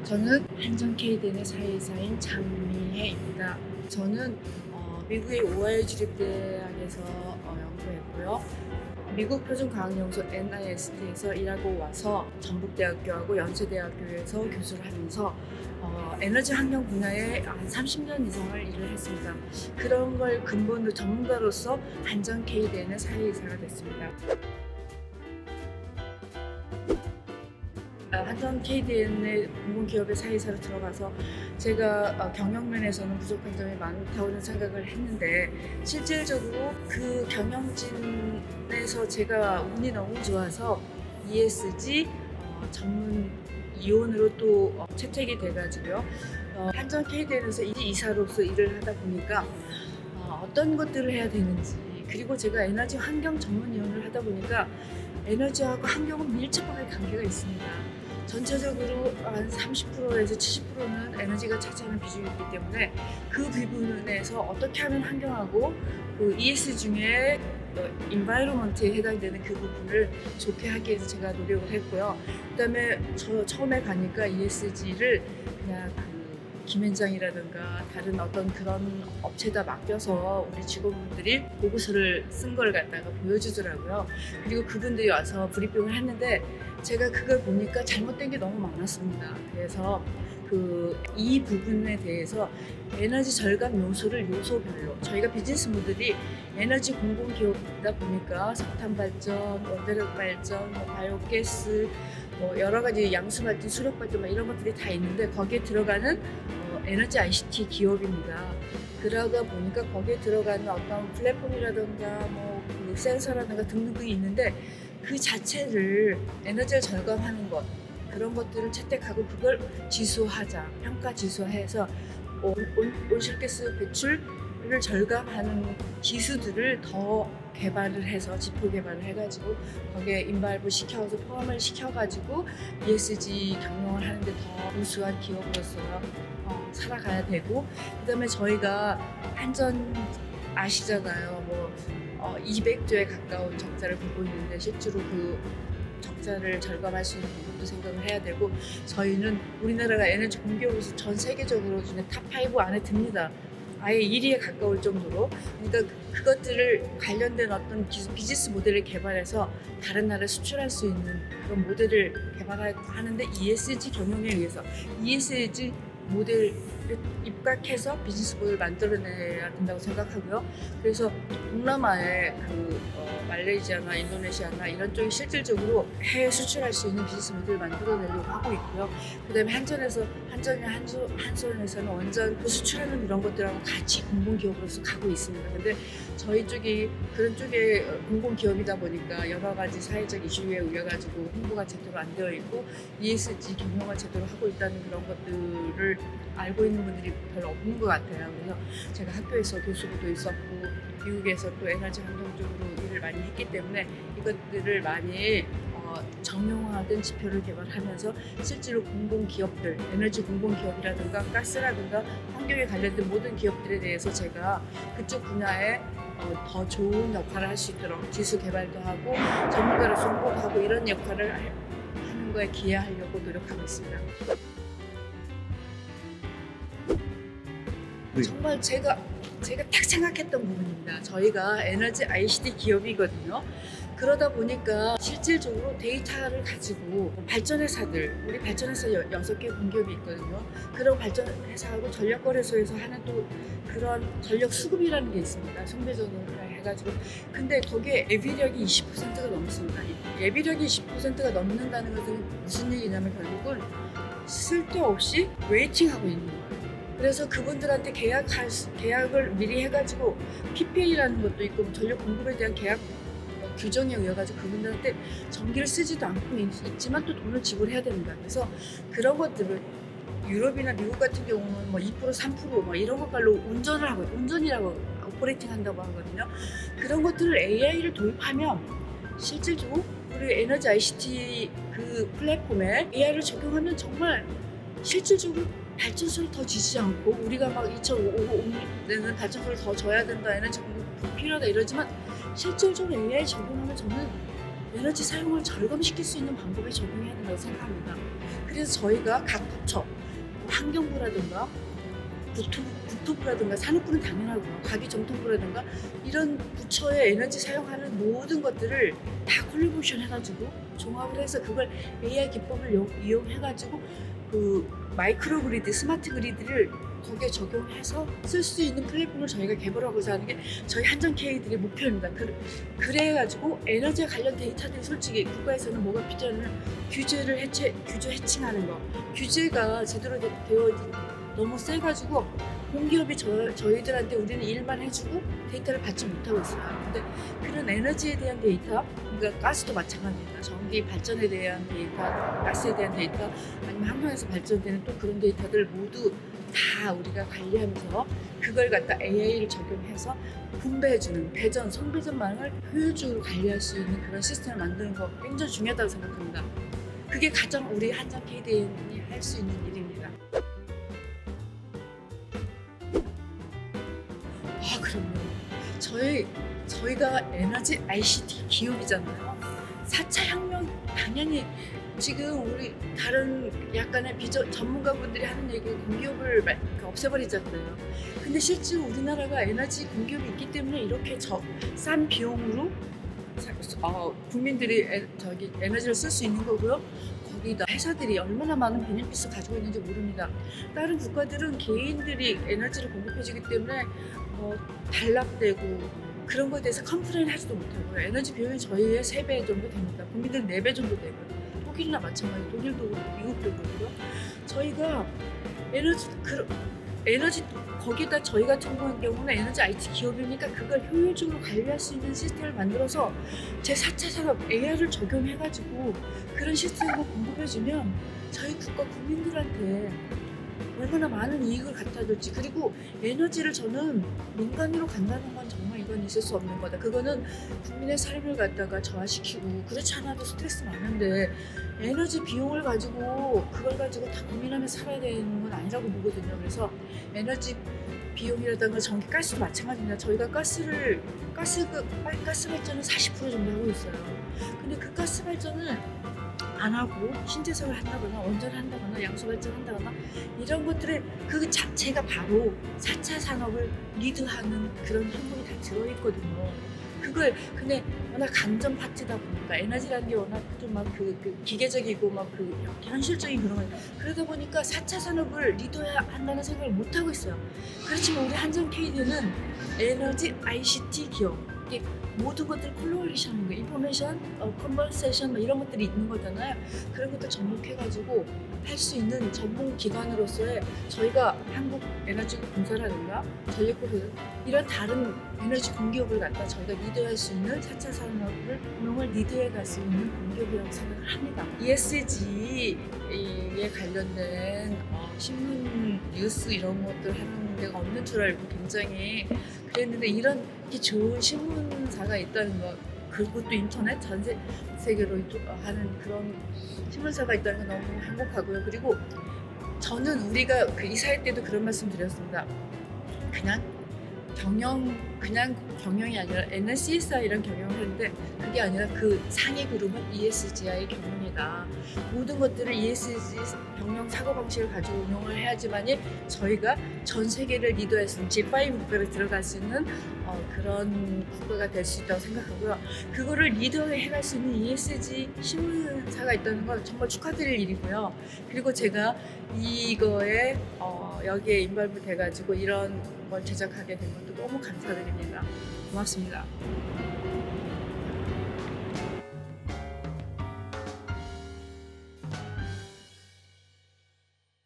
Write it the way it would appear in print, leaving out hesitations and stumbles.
저는 한전 KDN의 사이사인 장미혜입니다. 저는 미국의 오하이오 주립대학에서 연구했고요. 미국 표준과학연구소 NIST에서 일하고 와서 전북대학교하고 연세대학교에서 교수를 하면서 에너지 환경 분야에 한 30년 이상을 일을 했습니다. 그런 걸 근본으로 전문가로서 한전 KDN의 사이이사가 됐습니다. 한전 KDN의 공공기업의 사이사로 들어가서 제가 경영면에서는 부족한 점이 많다고는 생각을 했는데, 실질적으로 그 경영진에서 제가 운이 너무 좋아서 ESG 전문 이원으로 또 채택이 돼가지고요. 한전 KDN에서 이사로서 일을 하다 보니까 어떤 것들을 해야 되는지, 그리고 제가 에너지 환경 전문 이원을 하다 보니까 에너지하고 환경은 밀접하게 관계가 있습니다. 전체적으로 한 30%에서 70%는 에너지가 차지하는 비중이 있기 때문에 그 부분에서 어떻게 하면 환경하고 그 ES 중에 인바이러먼트에 해당되는 그 부분을 좋게 하기 위해서 제가 노력을 했고요. 그다음에 저 처음에 가니까 ESG를 그냥 김현장이라든가 다른 어떤 그런 업체에다 맡겨서 우리 직원분들이 보고서를 쓴 걸 갖다가 보여주더라고요. 그리고 그분들이 와서 브리핑을 했는데 제가 그걸 보니까 잘못된 게 너무 많았습니다. 그래서 이 부분에 대해서 에너지 절감 요소를 요소별로, 저희가 비즈니스 모델이 에너지 공공기업이다 보니까 석탄 발전, 원자력 발전, 바이오가스, 여러 가지 양수 발전, 수력 발전 이런 것들이 다 있는데 거기에 들어가는 에너지 ICT 기업입니다. 그러다 보니까 거기에 들어가는 어떤 플랫폼이라든가 그 센서라든가 등등이 있는데 그 자체를 에너지를 절감하는 것, 그런 것들을 채택하고 그걸 지수하자, 평가 지수해서 온실가스 배출을 절감하는 기술들을 더 개발을 해서 지표 개발을 해가지고 거기에 인발부 시켜서 포함을 시켜가지고 ESG 경영을 하는데 더 우수한 기업으로서 살아가야 되고, 그다음에 저희가 한전 아시잖아요. 200조에 가까운 적자를 보고 있는데 실제로 그 적자를 절감할 수 있는 부분도 생각을 해야 되고, 저희는 우리나라가 에너지 공기업으로서 전 세계적으로 탑5 안에 듭니다. 아예 1위에 가까울 정도로. 그러니까 그것들을 관련된 어떤 비즈니스 모델을 개발해서 다른 나라에 수출할 수 있는 그런 모델을 개발하는데 ESG 경영에 의해서 ESG 모델을 입각해서 비즈니스 모델을 만들어내야 된다고 생각하고요. 그래서 동남아의 말레이시아나 인도네시아나 이런 쪽이 실질적으로 해외 수출할 수 있는 비즈니스 모델을 만들어내려고 하고 있고요. 그다음에 한전에서는 원전 수출하는 이런 것들하고 같이 공공기업으로서 가고 있습니다. 근데 저희 쪽이 그런 쪽에 공공기업이다 보니까 여러 가지 사회적 이슈에 의해가지고 홍보가 제대로 안 되어 있고 ESG 경영을 제대로 하고 있다는 그런 것들을 알고 있는 분들이 별로 없는 것 같아요. 그래서 제가 학교에서 교수부도 있었고 미국에서 또 에너지 환경 쪽으로 일을 많이 했기 때문에 이것들을 많이 정형화된 지표를 개발하면서 실제로 공공기업들, 에너지 공공기업이라든가 가스라든가 환경에 관련된 모든 기업들에 대해서 제가 그쪽 분야에 더 좋은 역할을 할 수 있도록 지수 개발도 하고 전문가로서 홍보도 하고 이런 역할을 하는 거에 기여하려고 노력하고 있습니다. 정말 제가 딱 생각했던 부분입니다. 저희가 에너지 ICT 기업이거든요. 그러다 보니까 실질적으로 데이터를 가지고 우리 발전회사 6개 공기업이 있거든요. 그런 발전회사하고 전력거래소에서 하는 또 그런 전력 수급이라는 게 있습니다. 송배전을 해가지고. 근데 거기에 예비력이 20%가 넘습니다. 예비력이 20%가 넘는다는 것은 무슨 얘기냐면 결국은 쓸데없이 웨이팅하고 있는 거예요. 그래서 그분들한테 계약을 미리 해가지고 PPA라는 것도 있고 전력 공급에 대한 계약 규정에 의해가지고 그분들한테 전기를 쓰지도 않고 있지만 또 돈을 지불해야 됩니다. 그래서 그런 것들을 유럽이나 미국 같은 경우는 2%, 3% 이런 것깔로 운전이라고 오퍼레이팅 한다고 하거든요. 그런 것들을 AI를 도입하면 실질적으로 우리 에너지 ICT 그 플랫폼에 AI를 적용하면 정말 실질적으로 발전소를 더 짓지 않고 우리가 2050년에는 발전소를 더 져야 된다, 에너지 공급 필요하다 이러지만 실질적으로 AI 적용하면 저는 에너지 사용을 절감시킬 수 있는 방법에 적용해야 된다고 생각합니다. 그래서 저희가 각 부처, 환경부라든가 국토부라든가 산업부는 당연하고요. 과기정통부라든가 이런 부처의 에너지 사용하는 모든 것들을 다 콜라보레이션 해가지고 종합을 해서 그걸 AI 기법을 이용해가지고 그 마이크로 그리드, 스마트 그리드를 거기에 적용해서 쓸 수 있는 플랫폼을 저희가 개발하고자 하는 게 저희 한전K들의 목표입니다. 그래가지고 에너지와 관련 데이터들이 솔직히 국가에서는 뭐가 필요하냐면 규제 해칭하는 거. 규제가 제대로 되어 너무 세가지고 공기업이 저희들한테 우리는 일만 해주고 데이터를 받지 못하고 있어요. 근데 그런 에너지에 대한 데이터, 그러니까 가스도 마찬가지입니다. 전기 발전에 대한 데이터, 가스에 대한 데이터, 아니면 환경에서 발전되는 또 그런 데이터들 모두 다 우리가 관리하면서 그걸 갖다 AI를 적용해서 분배해주는 배전, 선배전망을 효율적으로 관리할 수 있는 그런 시스템을 만드는 거 굉장히 중요하다고 생각합니다. 그게 가장 우리 한전 KDN이 할 수 있는 일입니다. 그럼요. 저희가 에너지 ICT 기업이잖아요. 4차 혁명 당연히 지금 우리 다른 약간의 전문가분들이 하는 얘기 공기업을 없애버리잖아요. 근데 실제 우리나라가 에너지 공기업이 있기 때문에 이렇게 싼 비용으로 국민들이 에너지를 쓸 수 있는 거고요. 거기다 회사들이 얼마나 많은 베네핏을 가지고 있는지 모릅니다. 다른 국가들은 개인들이 에너지를 공급해주기 때문에 단락되고 그런 거에 대해서 컴플레인 하지도 못하고요. 에너지 비용이 저희의 3배 정도 됩니다. 국민들은 4배 정도 되고요. 독일이나 마찬가지, 독일도 그렇고 미국도 그렇고요. 저희가 에너지 거기다 저희 같은 경우는 에너지 IT 기업이니까 그걸 효율적으로 관리할 수 있는 시스템을 만들어서 제4차 산업 AI를 적용해가지고 그런 시스템을 공급해주면 저희 국가 국민들한테 얼마나 많은 이익을 갖다 줄지. 그리고 에너지를 저는 민간으로 간다는 건 정말 이건 있을 수 없는 거다. 그거는 국민의 삶을 갖다가 저하시키고 그렇지 않아도 스트레스 많은데 에너지 비용을 가지고 그걸 가지고 다 고민하면서 살아야 되는 건 아니라고 보거든요. 그래서 에너지 비용이라든가 전기, 가스도 마찬가지입니다. 저희가 가스 발전은 40% 정도 하고 있어요. 근데 그 가스 발전을 안 하고 신재생을 한다거나 원전을 한다거나 양수 발전을 한다거나 이런 것들을 그 자체가 바로 4차 산업을 리드하는 그런 행동이 다 들어있거든요. 그걸 근데 워낙 강점 파트다 보니까 에너지라는 게 워낙 좀 막 그 기계적이고 막 그 현실적인 그런 거예요. 그러다 보니까 4차 산업을 리드해야 한다는 생각을 못 하고 있어요. 그렇지만 우리 한전 KD는 에너지 ICT 기업. 이게 모든 것들 콜라보레이션하는 거예요. 인포메이션, 컨버세이션 이런 것들이 있는 거잖아요. 그런 것들 접목해가지고 할 수 있는 전문 기관으로서의 저희가 한국 에너지 공사라든가 전력공사 이런 다른 에너지 공기업을 갖다 저희가 리드할 수 있는 4차 산업을 리드해 갈 수 있는 공기업이라고 생각을 합니다. ESG에 관련된 신문, 뉴스 이런 것들 하는 데가 없는 줄 알고 굉장히 그랬는데 이런 좋은 신문사가 있다는 거, 그것도 인터넷 전 세계로 하는 그런 신문사가 있다는 건 너무 행복하고요. 그리고 저는 우리가 그 이사회 때도 그런 말씀 드렸습니다. 그냥 경영이 아니라 NCSI라는 경영을 하는데 그게 아니라 그 상위 그룹은 ESGI 경영이다. 모든 것들을 ESG 경영 사고방식을 가지고 운영을 해야지만이 저희가 전 세계를 리더할 수 있는 G5 국가를 들어갈 수 있는 그런 국가가 될 수 있다고 생각하고요. 그거를 리더해갈 수 있는 ESG 신문사가 있다는 건 정말 축하드릴 일이고요. 그리고 제가 이거에 여기에 인발부 돼가지고 이런 걸 제작하게 된 것도 너무 감사드립니다. 고맙습니다.